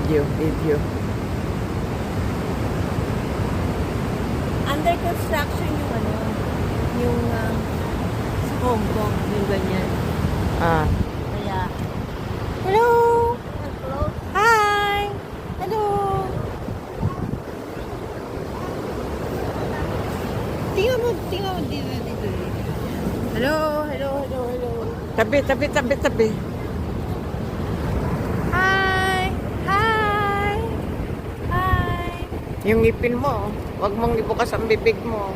Video. Under construction yung ano, yung sa Hong Kong, yung ganyan. Ah. Kaya, Hello! hello? Hi! Hello! Tingnan mo dito. Hello. Tabi. Hi! Yung ngipin mo, wag mong ibukas ang bibig mo.